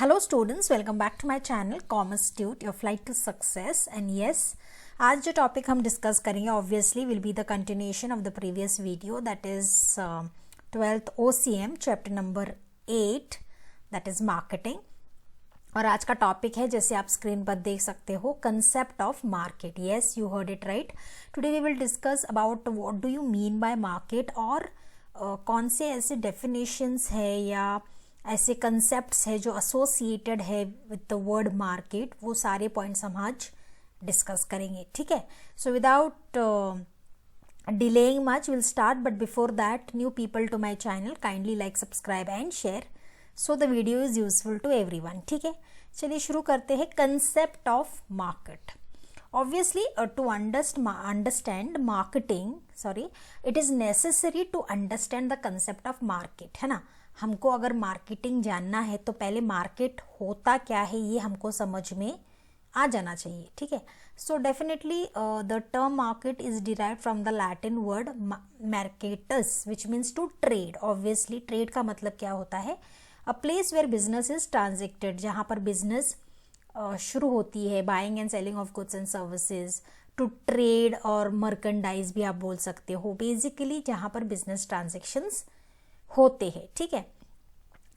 Hello students, welcome back to my channel Commerce Tute, your flight to success. And yes, आज जो topic हम discuss करेंगे obviously will be the continuation of the previous video, that is 12th OCM chapter number 8, that is marketing. और आज का topic है, जैसे आप स्क्रीन पर देख सकते हो, concept of market. Yes, you heard it right. Today we will discuss about what do you mean by market, और कौन से ऐसे डेफिनेशंस है या ऐसे कंसेप्ट्स है जो एसोसिएटेड है विद द वर्ड मार्केट. वो सारे पॉइंट्स हम आज डिस्कस करेंगे. ठीक है, so without delaying much we'll start, but before that, new people to my channel, kindly like, subscribe and share so the video is useful to everyone. ठीक है, चलिए शुरू करते हैं. Concept of market. Obviously, to understand marketing, it is necessary to understand the concept of market, है ना. हमको अगर मार्केटिंग जानना है तो पहले मार्केट होता क्या है ये हमको समझ में आ जाना चाहिए. ठीक है, so definitely the term market is derived from the Latin word mercatus which means to trade. Obviously trade का मतलब क्या होता है? A place where business is transacted, जहाँ पर बिजनेस शुरू होती है, buying and selling of goods and services. To trade और मर्केंडाइज भी आप बोल सकते हो. बेसिकली जहाँ पर बिजनेस ट्रांजेक्शन्स होते हैं. ठीक है,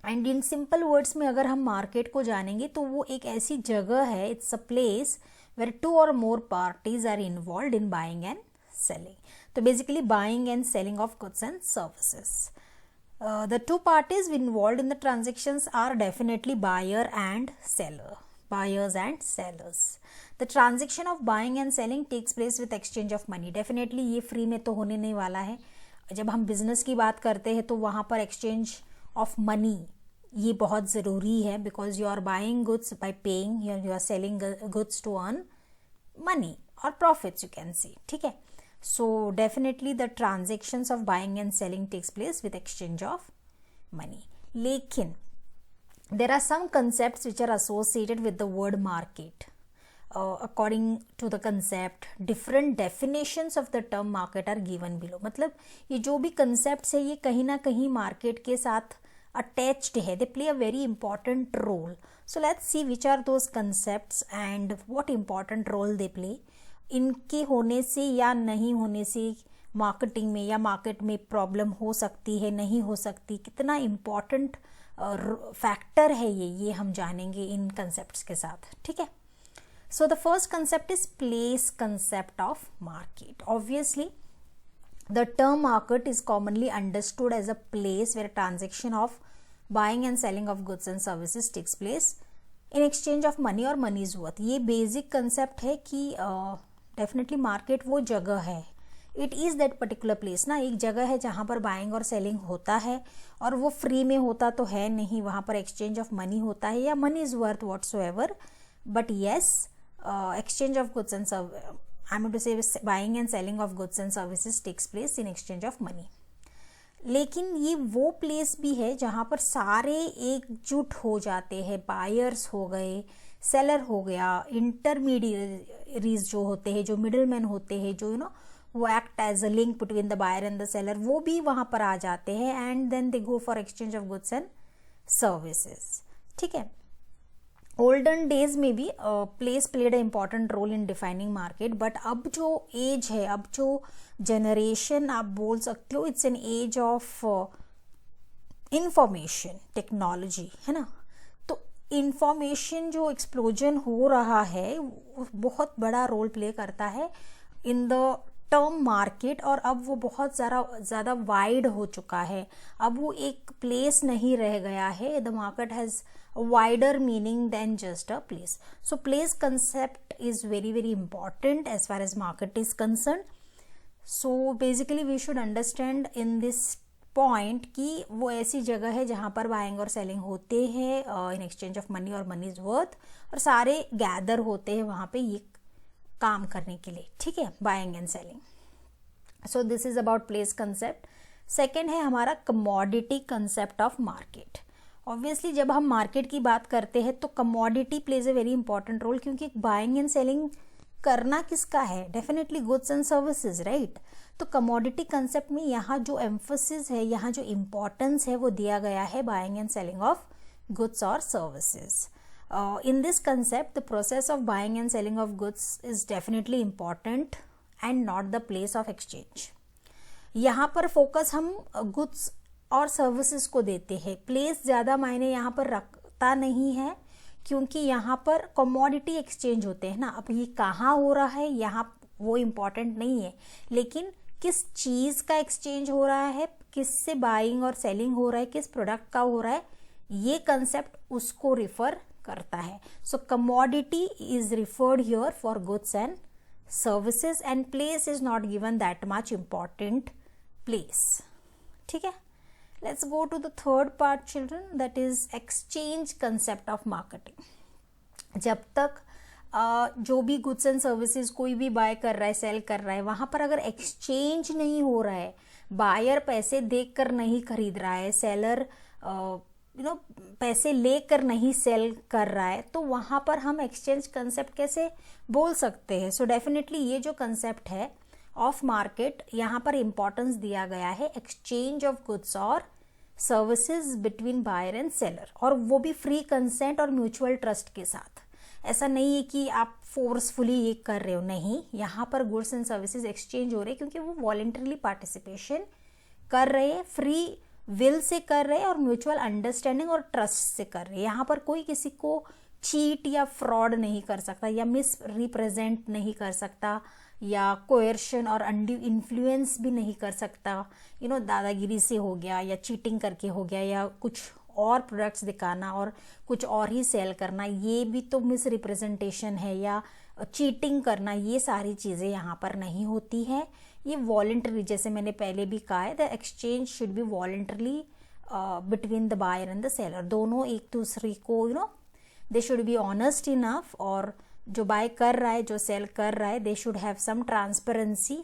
एंड इन सिंपल वर्ड्स में अगर हम मार्केट को जानेंगे तो वो एक ऐसी जगह है, it's a place where two or more parties are involved in buying and selling. तो basically buying and selling of goods and services. The two parties involved in the transactions are definitely buyer and seller. Buyers and sellers. The transaction of buying and selling takes place with exchange of money. Definitely ये free में तो होने नहीं वाला है. जब हम business की बात करते हैं तो वहाँ पर एक्सचेंज ऑफ मनी ये बहुत ज़रूरी है, because you are buying goods by paying, you are selling goods to earn money और प्रॉफिट्स, यू कैन सी. ठीक है, so definitely the transactions of buying and selling takes place with exchange of money. लेकिन there are some concepts which are associated with the word market. According to the concept, different definitions of the term market are given below. मतलब ये जो भी concepts है ये कहीं ना कहीं market के साथ attached है. They play a very important role. So let's see which are those concepts and what important role they play. इनके होने से या नहीं होने से मार्केटिंग में या मार्केट में प्रॉब्लम हो सकती है, नहीं हो सकती, कितना इम्पॉर्टेंट फैक्टर है ये हम जानेंगे इन कंसेप्ट्स के साथ. ठीक है, so the first concept is place concept of market. Obviously the term market is commonly understood as a place where transaction of buying and selling of goods and services takes place in exchange of money और money is worth. ये basic concept है कि definitely market वो जगह है, it is that particular place ना, एक जगह है जहाँ पर बाइंग और सेलिंग होता है, और वो फ्री में होता तो है नहीं, वहाँ पर एक्सचेंज ऑफ मनी होता है या money is worth whatsoever. But yes, exchange of goods and I mean to say buying and selling of goods and services takes place in exchange of money. लेकिन ये वो प्लेस भी है जहाँ पर सारे एकजुट हो जाते हैं. बायर्स हो गए, सेलर हो गया, इंटरमीडियरीज जो होते हैं, जो मिडिल मैन होते हैं, जो वो act as a link between the buyer and the seller, वो भी वहाँ पर आ जाते हैं. And then they go for exchange of goods and services. ठीक है, ओल्डन डेज में भी place played a important role in defining market. But अब जो एज है, अब जो जनरेशन आप बोल सकते हो, it's an age of information technology, है ना. तो इंफॉर्मेशन जो एक्सप्लोजन हो रहा है वो बहुत बड़ा रोल प्ले करता है इन द टर्म मार्केट, और अब वो बहुत ज़्यादा वाइड हो चुका है. अब वो एक प्लेस नहीं रह गया है. The market has wider meaning than just a place. So place concept is very very important as far as market is concerned. So basically we should understand in this point कि वो ऐसी जगह है जहाँ पर बाइंग और selling होते हैं इन एक्सचेंज ऑफ मनी और मनी इज वर्थ, और सारे गैदर होते हैं वहाँ पे ये काम करने के लिए. ठीक है, buying and selling. So this is about place concept. Second है हमारा कमोडिटी कंसेप्ट ऑफ मार्केट. ऑब्वियसली जब हम मार्केट की बात करते हैं तो commodity plays a very important role, क्योंकि बाइंग एंड सेलिंग करना किसका है? Definitely goods and services, right. तो कमोडिटी कंसेप्ट में यहाँ जो एम्फोसिस है, यहाँ जो इम्पोर्टेंस है वो दिया गया है buying and selling of goods or services. In this concept, the process of buying and selling of goods is definitely important and not the place of exchange. यहाँ पर फोकस हम गुड्स और सर्विसेज को देते हैं, प्लेस ज़्यादा मायने यहाँ पर रखता नहीं है, क्योंकि यहाँ पर कमोडिटी एक्सचेंज होते हैं ना. अब ये कहाँ हो रहा है यहाँ वो इम्पॉर्टेंट नहीं है, लेकिन किस चीज़ का एक्सचेंज हो रहा है, किससे बाइंग और सेलिंग हो रहा है, किस प्रोडक्ट का हो रहा है, ये कंसेप्ट उसको रिफर करता है. So commodity is referred here for goods and services and place is not given that much important place. ठीक है, let's go to the third part children, that is exchange concept of marketing. जब तक जो भी goods and services कोई भी bye कर रहा है, सेल कर रहा है, वहां पर अगर एक्सचेंज नहीं हो रहा है, बायर पैसे देकर नहीं खरीद रहा है, सेलर पैसे लेकर नहीं सेल कर रहा है, तो वहां पर हम एक्सचेंज कंसेप्ट कैसे बोल सकते हैं. सो डेफिनेटली ये जो कंसेप्ट है ऑफ मार्केट, यहाँ पर इंपॉर्टेंस दिया गया है एक्सचेंज ऑफ गुड्स और services between buyer and seller, और वो भी फ्री कंसेंट और म्यूचुअल ट्रस्ट के साथ. ऐसा नहीं है कि आप फोर्सफुली ये कर रहे हो, नहीं, यहाँ पर गुड्स एंड सर्विसेज एक्सचेंज हो रहे हैं क्योंकि वो वॉलेंटरली पार्टिसिपेशन कर रहे हैं, फ्री विल से कर रहे हैं और म्यूचुअल अंडरस्टैंडिंग और ट्रस्ट से कर रहे हैं. यहाँ पर कोई किसी को चीट या फ्रॉड नहीं कर सकता या मिस रिप्रेजेंट नहीं कर सकता या कोयर्शन और अनड्यू इन्फ्लुएंस भी नहीं कर सकता. दादागिरी से हो गया या चीटिंग करके हो गया या कुछ और प्रोडक्ट्स दिखाना और कुछ और ही सेल करना, ये भी तो मिस रिप्रेजेंटेशन है, या चीटिंग करना, ये सारी चीज़ें यहाँ पर नहीं होती है. ये वॉलेंटरी, जैसे मैंने पहले भी कहा है, the exchange should be voluntarily between the buyer and the seller. दोनों एक दूसरे को they should be honest enough, और जो बाय कर रहा है, जो सेल कर रहा है, they should have some transparency,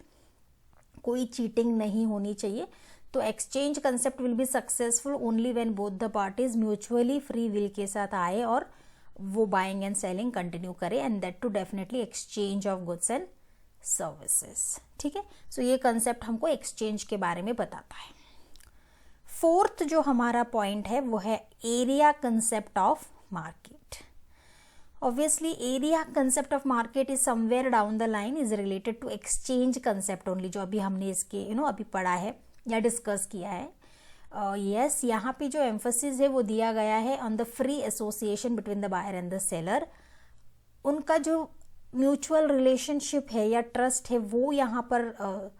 कोई चीटिंग नहीं होनी चाहिए. तो exchange concept will be successful only when both the parties mutually free will के साथ आए और वो बाइंग एंड सेलिंग कंटिन्यू करे, and that too definitely exchange of goods and services. ठीक है, सो ये कंसेप्ट हमको एक्सचेंज के बारे में बताता है. फोर्थ जो हमारा पॉइंट है वो है area concept of market. Obviously area concept of market is somewhere down the line is related to exchange concept only, जो अभी हमने इसके अभी पढ़ा है या डिस्कस किया है. यस, यहाँ पे जो एम्फोसिस है वो दिया गया है on the free association between the buyer and the seller. उनका जो म्यूचुअल रिलेशनशिप है या ट्रस्ट है वो यहाँ पर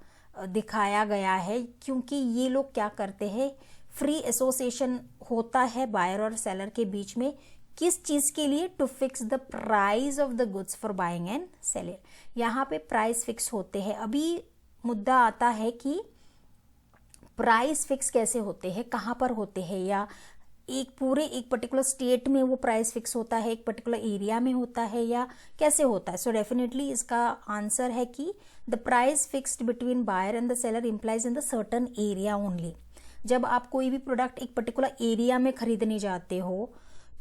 दिखाया गया है, क्योंकि ये लोग क्या करते हैं, फ्री एसोसिएशन होता है बायर और सेलर के बीच में. किस चीज़ के लिए? To fix the price of the goods for buying and selling. यहाँ पे प्राइस फिक्स होते हैं. अभी मुद्दा आता है कि प्राइस फिक्स कैसे होते हैं, कहाँ पर होते हैं, या एक पर्टिकुलर स्टेट में वो प्राइस फिक्स होता है, एक पर्टिकुलर एरिया में होता है, या कैसे होता है. सो डेफिनेटली इसका आंसर है कि the price fixed between buyer and the seller implies in the certain area only. जब आप कोई भी प्रोडक्ट एक पर्टिकुलर एरिया में खरीदने जाते हो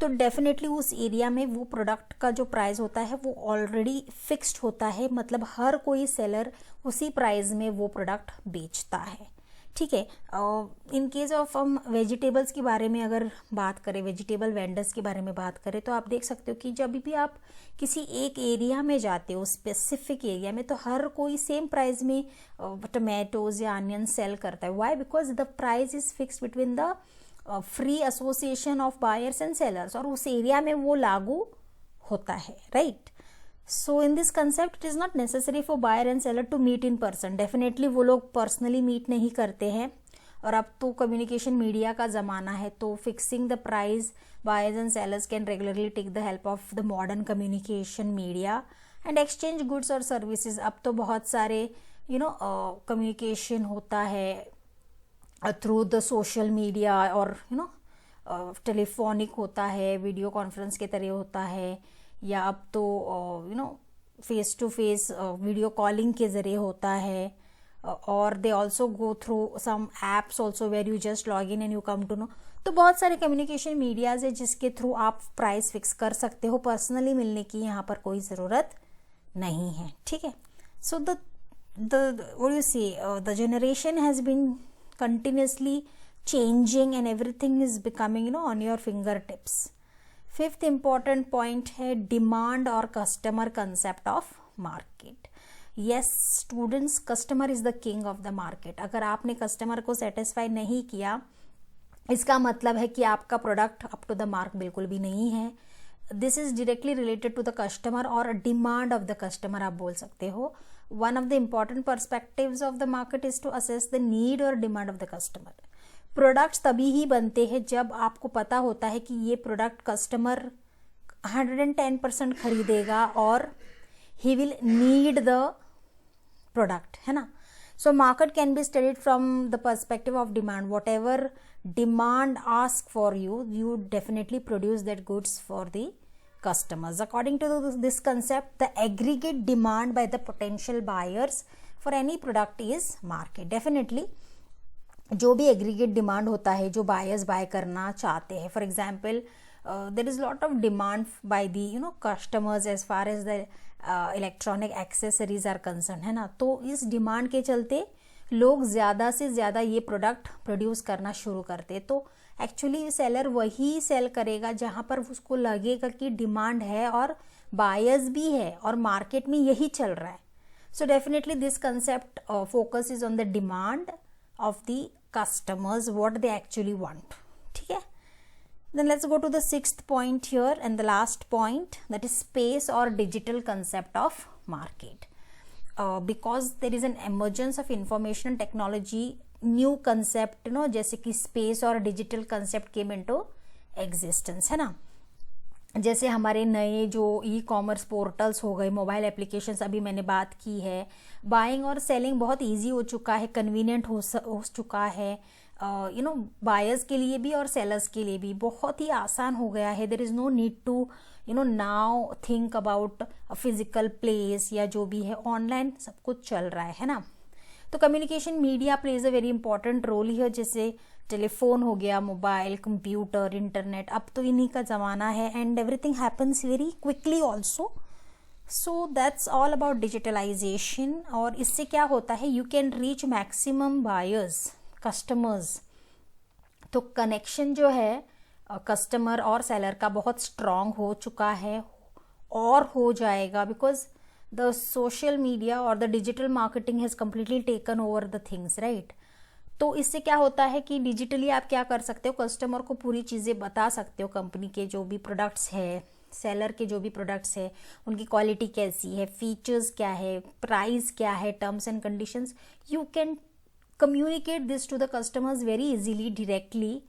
तो डेफिनेटली उस एरिया में वो प्रोडक्ट का जो प्राइस होता है वो ऑलरेडी फिक्स्ड होता है, मतलब हर कोई सेलर उसी प्राइस में वो प्रोडक्ट बेचता है. ठीक है, इन केस ऑफ हम वेजिटेबल्स के बारे में अगर बात करें, वेजिटेबल वेंडर्स के बारे में बात करें, तो आप देख सकते हो कि जब भी आप किसी एक एरिया में जाते हो, स्पेसिफिक एरिया में, तो हर कोई सेम प्राइस में टोमेटोज या अनियन सेल करता है. Why? Because the price is fixed between the free association of buyers and sellers, और उस एरिया में वो लागू होता है, right. So in this concept it is not necessary for buyer and seller to meet in person. Definitely वो लोग personally meet नहीं करते हैं, और अब तो कम्युनिकेशन मीडिया का ज़माना है, तो fixing the price buyers and sellers can regularly take the help of the modern communication media and exchange goods और सर्विसेज. अब तो बहुत सारे कम्युनिकेशन होता है थ्रू द सोशल मीडिया, और टेलीफोनिक होता है, वीडियो कॉन्फ्रेंस के तरह होता है, या अब तो face to face video calling के ज़रिए होता है, और they also go through some apps also where you just log in and you come to know. तो बहुत सारे कम्युनिकेशन मीडियाज है जिसके थ्रू आप प्राइस फिक्स कर सकते हो. पर्सनली मिलने की यहाँ पर कोई ज़रूरत नहीं है. ठीक है, so the what do you say, the generation has been continuously changing and everything is becoming on your fingertips. Fifth important point है डिमांड और customer concept of market. Yes students, customer is the king of the market. अगर आपने customer को satisfy नहीं किया, इसका मतलब है कि आपका product up to the mark बिल्कुल भी नहीं है. This is directly related to the customer और डिमांड ऑफ द कस्टमर आप बोल सकते हो. One of the important perspectives of the market is to assess the need और demand of the customer. Products तभी ही बनते हैं जब आपको पता होता है कि ये प्रोडक्ट कस्टमर 110% खरीदेगा और he will need the product, है ना. So market can be studied from the perspective of demand. What ever demand ask for you, you definitely produce that goods for the customers. According to this concept, the aggregate demand by the potential buyers for any product is market. Definitely जो भी aggregate demand होता है, जो buyers buy करना चाहते हैं, for example there is lot of demand by the customers as far as the electronic accessories are concerned, है ना. तो इस डिमांड के चलते लोग ज़्यादा से ज़्यादा ये प्रोडक्ट प्रोड्यूस करना शुरू करते. तो एक्चुअली सेलर वही सेल करेगा जहाँ पर उसको लगेगा कि डिमांड है और बायर्स भी है और मार्केट में यही चल रहा है. So definitely this concept focus is on the demand of the customers, what they actually want. ठीक है. Then let's go to the sixth point here and the last point, that is space और digital concept of market. Because there is an emergence of information and technology, new concept जैसे कि space और digital concept came into existence, है ना. जैसे हमारे नए जो ई कॉमर्स पोर्टल्स हो गए, मोबाइल एप्लीकेशंस अभी मैंने बात की है. बाइंग और सेलिंग बहुत इजी हो चुका है, कन्वीनियंट हो चुका है. बायर्स के लिए भी और सेलर्स के लिए भी बहुत ही आसान हो गया है. There is no need to now think about a physical place या जो भी है, ऑनलाइन सब कुछ चल रहा है ना. तो communication media plays a very important role here. जैसे टेलीफोन हो गया, मोबाइल, कंप्यूटर, इंटरनेट, अब तो इन्हीं का ज़माना है and everything happens very quickly also. So that's all about digitalization. और इससे क्या होता है, you can reach maximum buyers, customers. तो कनेक्शन जो है कस्टमर और सेलर का बहुत स्ट्रॉन्ग हो चुका है और हो जाएगा, because the social media or the digital marketing has completely taken over the things, right? तो इससे क्या होता है कि डिजिटली आप क्या कर सकते हो, कस्टमर को पूरी चीज़ें बता सकते हो. कंपनी के जो भी प्रोडक्ट्स है, सेलर के जो भी प्रोडक्ट्स है, उनकी क्वालिटी कैसी है, फीचर्स क्या है, प्राइस क्या है, terms and conditions. You can communicate this to the customers very easily, directly.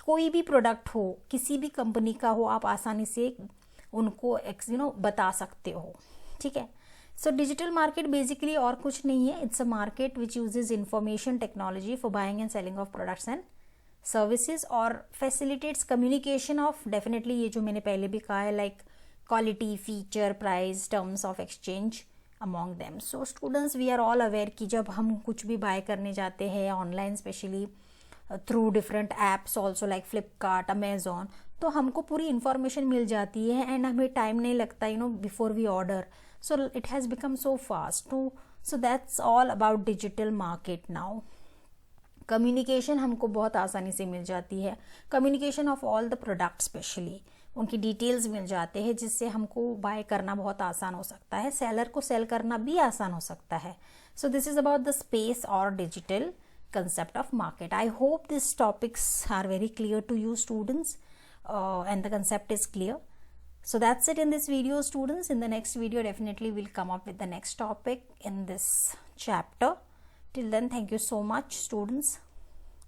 कोई भी प्रोडक्ट हो, किसी भी कंपनी का हो, आप आसानी से उनको बता सकते हो. ठीक है. सो डिजिटल मार्केट बेसिकली और कुछ नहीं है, it's a market which uses information technology for buying and selling of products and services और फैसिलिटेट्स कम्युनिकेशन ऑफ, डेफिनेटली ये जो मैंने पहले भी कहा है, like quality, feature, price, terms of exchange among them. So students, we are all aware कि जब हम कुछ भी बाय करने जाते हैं online, specially through different apps also like Flipkart, Amazon, तो हमको पूरी इन्फॉर्मेशन मिल जाती है एंड हमें टाइम नहीं लगता before we order. So it has become so fast. So that's all about digital market now. Communication हमको बहुत आसानी से मिल जाती है. Communication of all the products specially, उनकी डिटेल्स मिल जाते हैं जिससे हमको बाय करना बहुत आसान हो सकता है, सेलर को सेल करना भी आसान हो सकता है. So this is about the space or digital concept of market. I hope these topics are very clear to you students and the concept is clear. So that's it in this video, students. In the next video, definitely we'll come up with the next topic in this chapter. Till then, thank you so much, students.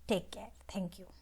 Take care. Thank you.